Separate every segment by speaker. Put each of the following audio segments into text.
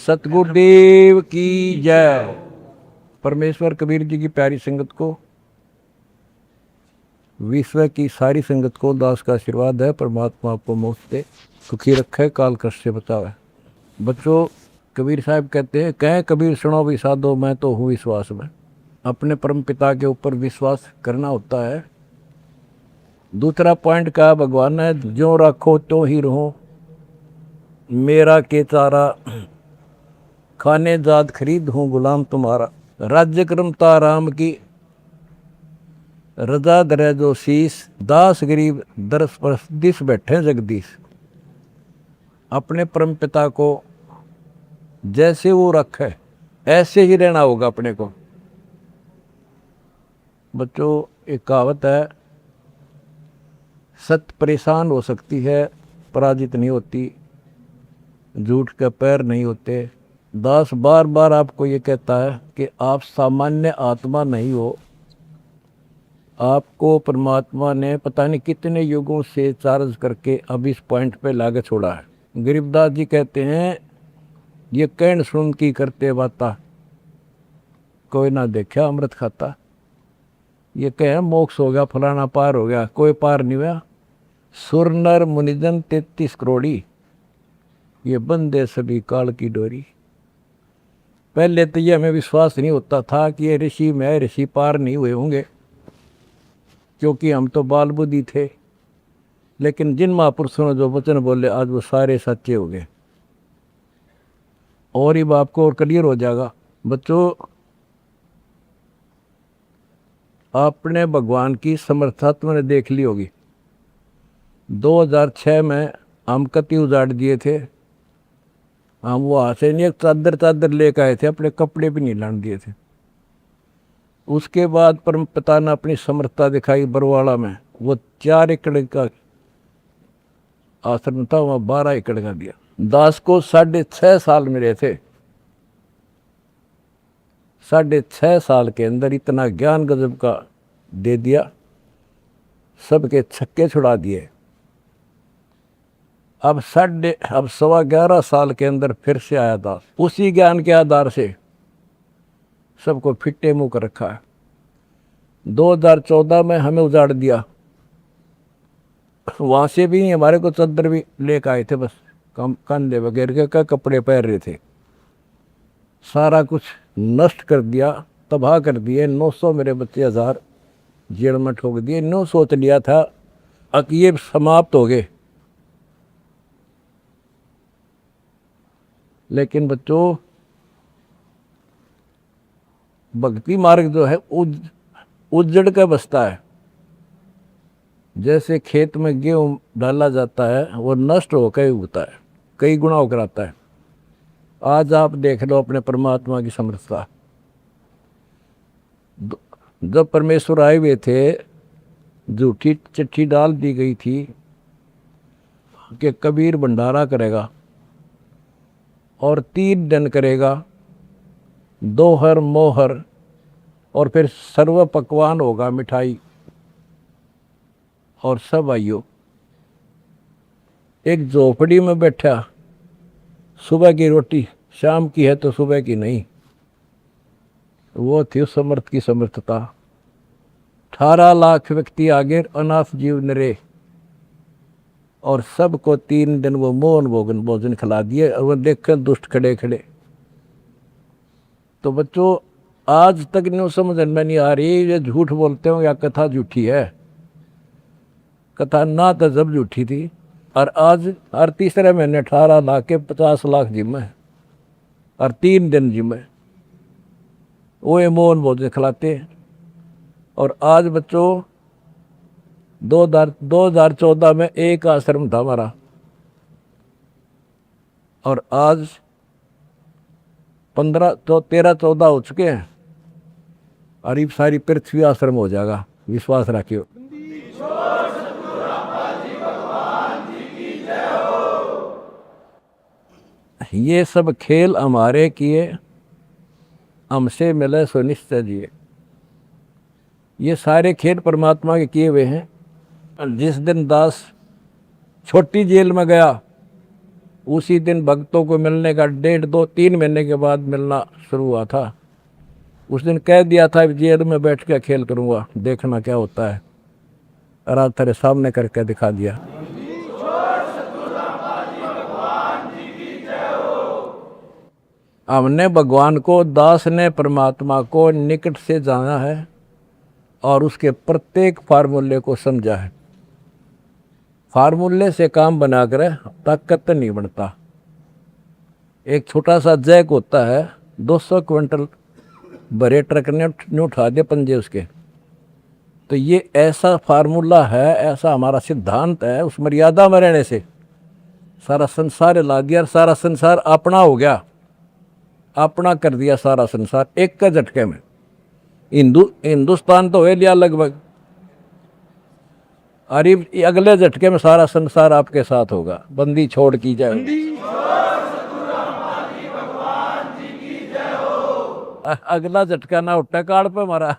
Speaker 1: सतगुरुदेव की जय। परमेश्वर कबीर जी की प्यारी संगत को, विश्व की सारी संगत को दास का आशीर्वाद है। परमात्मा आपको मोक्ष दे, सुखी रखे, काल कष्ट से बचावे। बच्चों, कबीर साहब कहते हैं, कहें कबीर सुनो भी साधो, मैं तो हूँ विश्वास में। अपने परम पिता के ऊपर विश्वास करना होता है। दूसरा पॉइंट कहा भगवान ने, जो रखो तो ही रहो, मेरा के चारा खाने जाद खरीद हूँ गुलाम तुम्हारा। राज्य क्रमता राम की रजा दरे जो शीस, दास गरीब दरस परस दिस बैठे जगदीश। अपने परम पिता को जैसे वो रखे ऐसे ही रहना होगा अपने को। बच्चों, एक कहावत है, सत्य परेशान हो सकती है, पराजित नहीं होती, झूठ के पैर नहीं होते। दास बार बार आपको ये कहता है कि आप सामान्य आत्मा नहीं हो। आपको परमात्मा ने पता नहीं कितने युगों से चार्ज करके अब इस पॉइंट पे लाके छोड़ा है। गरीबदास जी कहते हैं, ये कहन सुन की करते बाता, कोई ना देखा अमृत खाता। ये कहे मोक्ष हो गया, फलाना पार हो गया, कोई पार नहीं हुआ। सुर नर मुनिजन 33 करोड़ी, ये बंदे सभी काल की डोरी। पहले तो ये हमें विश्वास नहीं होता था कि ये ऋषि में ऋषि पार नहीं हुए होंगे, क्योंकि हम तो बाल बुद्धि थे। लेकिन जिन महापुरुषों ने जो वचन बोले, आज वो सारे सच्चे हो गए। और ही बाप को और क्लियर हो जाएगा। बच्चों, आपने भगवान की समर्था तुमने देख ली होगी। 2006 में हम कति उजाड़ दिए थे। हम वहाँ से नहीं, एक चादर लेकर आए थे, अपने कपड़े भी नहीं लाने दिए थे। उसके बाद परम पिता ने अपनी समर्थता दिखाई बरवाड़ा में। वो 4 एकड़ का आश्रम था, वहाँ 12 एकड़ का दिया। दास को 6.5 साल मिले थे। 6.5 साल के अंदर इतना ज्ञान गजब का दे दिया, सबके छक्के छुड़ा दिए। अब 11.25 साल के अंदर फिर से आया दास, उसी ज्ञान के आधार से सबको फिट्टे मुंह कर रखा है। 2014 में हमें उजाड़ दिया। वहाँ से भी हमारे को चद्दर भी लेकर आए थे, बस कंधे वगैरह के कपड़े पहन रहे थे। सारा कुछ नष्ट कर दिया, तबाह कर दिए। 900 मेरे बच्चे 1000 जेल में ठोक दिए। 9 सोच लिया था कि ये समाप्त हो गए। लेकिन बच्चों, भक्ति मार्ग जो है उजड़ के बसता है। जैसे खेत में गेहूं डाला जाता है, वो नष्ट होकर उगता है, कई गुना होकर आता है। आज आप देख लो अपने परमात्मा की समर्थता। जब परमेश्वर आए हुए थे, झूठी चिट्ठी डाल दी गई थी कि कबीर भंडारा करेगा और 3 दिन करेगा, दोहर मोहर, और फिर सर्व पकवान होगा, मिठाई। और सब आइयो। एक झोपड़ी में बैठा, सुबह की रोटी शाम की है तो सुबह की नहीं। वो थी उस समर्थ की समर्थता। 18 लाख व्यक्ति आगे, अनाथ जीव नरे, और सबको 3 दिन वो मोहन भोजन खिला दिए। और वो देख दुष्ट खड़े खड़े। तो बच्चों, आज तक नहीं समझ में नहीं आ रही, ये झूठ बोलते हो या कथा झूठी है। कथा ना तो जब झूठी थी, और आज हर तीसरे महीने 18 लाख के 50 लाख जिम्मे, और 3 दिन जिम्मे वो ये मोहन भोजन खिलाते। और आज बच्चों, 2014 में एक आश्रम था हमारा, और आज 13-14 हो चुके हैं। और ये सारी पृथ्वी आश्रम हो जाएगा, विश्वास रखियो। ये सब खेल हमारे किए, हमसे मिले सो निश्चय जिए। ये सारे खेल परमात्मा के किए हुए हैं। जिस दिन दास छोटी जेल में गया, उसी दिन भक्तों को मिलने का 1.5-2-3 महीने के बाद मिलना शुरू हुआ था। उस दिन कह दिया था जेल में बैठ के खेल करूँगा, देखना क्या होता है। और आज तेरे सामने करके दिखा दिया। हमने भगवान को, दास ने परमात्मा को निकट से जाना है और उसके प्रत्येक फार्मूले को समझा है। फार्मूले से काम बनाकर ताकत नहीं बनता। एक छोटा सा जैक होता है, 200 क्विंटल भरे ट्रक ने उठा दिए पंजे उसके। तो ये ऐसा फार्मूला है, ऐसा हमारा सिद्धांत है। उस मर्यादा में रहने से सारा संसार हिला दिया और सारा संसार अपना हो गया, अपना कर दिया सारा संसार एक का झटके में। हिंदुस्तान तो हो लिया लगभग, अरे अगले झटके में सारा संसार आपके साथ होगा। बंदी छोड़ की जाए। अगला झटका ना उठा काल पे मारा।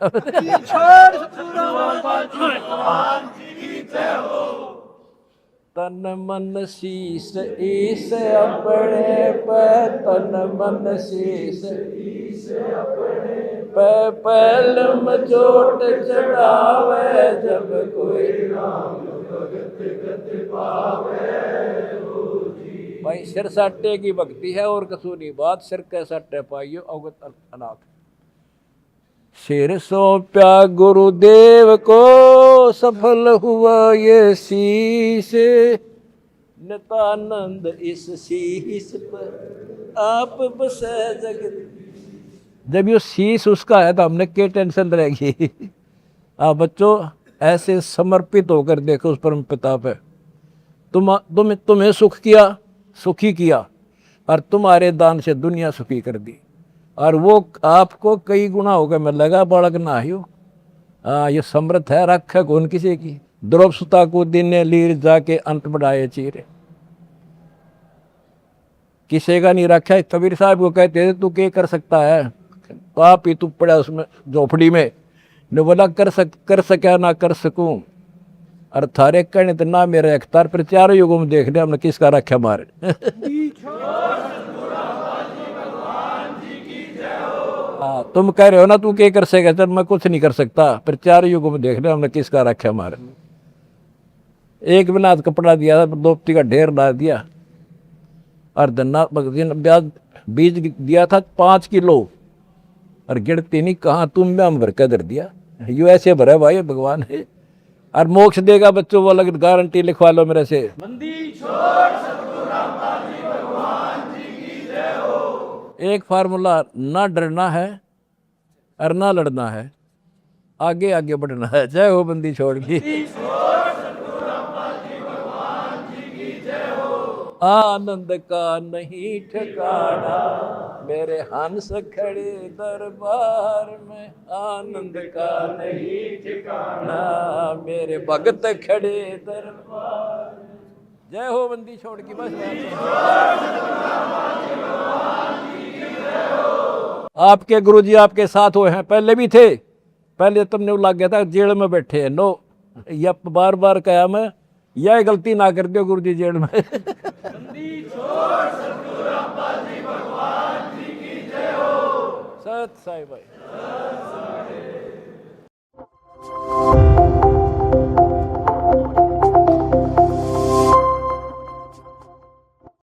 Speaker 1: तन मन शीस ईस अपने पे, तन मन शीस ईस अपने पे, पहलम चोट चढ़ावे जब कोई राम भगत गति पावे। भाई सिर साटे की भक्ति है और कसूनी बात, सिर के साटे पाइयो अवगत अनाथ। सिर सौंप्या गुरुदेव को, सफल हुआ ये शीश, नितानंद इस शीश पर आप बसे जगत। जब ये शीश उसका है तो हमने क्या टेंशन रहेगी। आप बच्चों ऐसे समर्पित होकर देखो उस परम पिता पे। तुम्हें सुख किया, सुखी किया, और तुम्हारे दान से दुनिया सुखी कर दी, और वो आपको कई गुना होकर मिलेगा। बालक ना हो, ये समर्थ है, रख कौन किसी की। द्रौप सुता को दिन लीर जाके अंत बढ़ाए चीरे, किसी का नहीं रखा है। कबीर साहब को कहते थे तू क्या कर सकता है, पाप ही तू पड़ा उसमें झोपड़ी में। ने बोला कर सका ना कर सकूं, और थारे कहने तो ना मेरे अख्तार पर। चारों युगों में देख लिया हमने किसका रखा मारे। तुम कह रहे हो ना तू क्या कर सकेगा, चल मैं कुछ नहीं कर सकता, पर चारों युगों में देख लिया हमने किसका रखा मारे। एक बिना कपड़ा दिया था, दोपती का ढेर ला दिया, और धन्ना बीज दिया था 5 किलो, और गिरती नहीं कहाँ तुम में हम भर कर धर दिया। यू ऐसे भरा भाई भगवान है, और मोक्ष देगा बच्चों वो अलग गारंटी लिखवा लो मेरे से। एक फार्मूला, ना डरना है और ना लड़ना है, आगे आगे बढ़ना है। जय हो बंदी छोड़ की। आनंद का नहीं ठिकाना, मेरे हंस खड़े दरबार में। आनंद का नहीं ठिकाना, मेरे भगत खड़े दरबार में। जय हो बंदी छोड़ की। बस आपके गुरुजी आपके साथ हुए हैं, पहले भी थे। पहले तुमने लग गया था जेल में बैठे हैं। नो, या बार बार कहा मैं, यह गलती ना कर दो गुरुजी जेल में। सत साई भाई।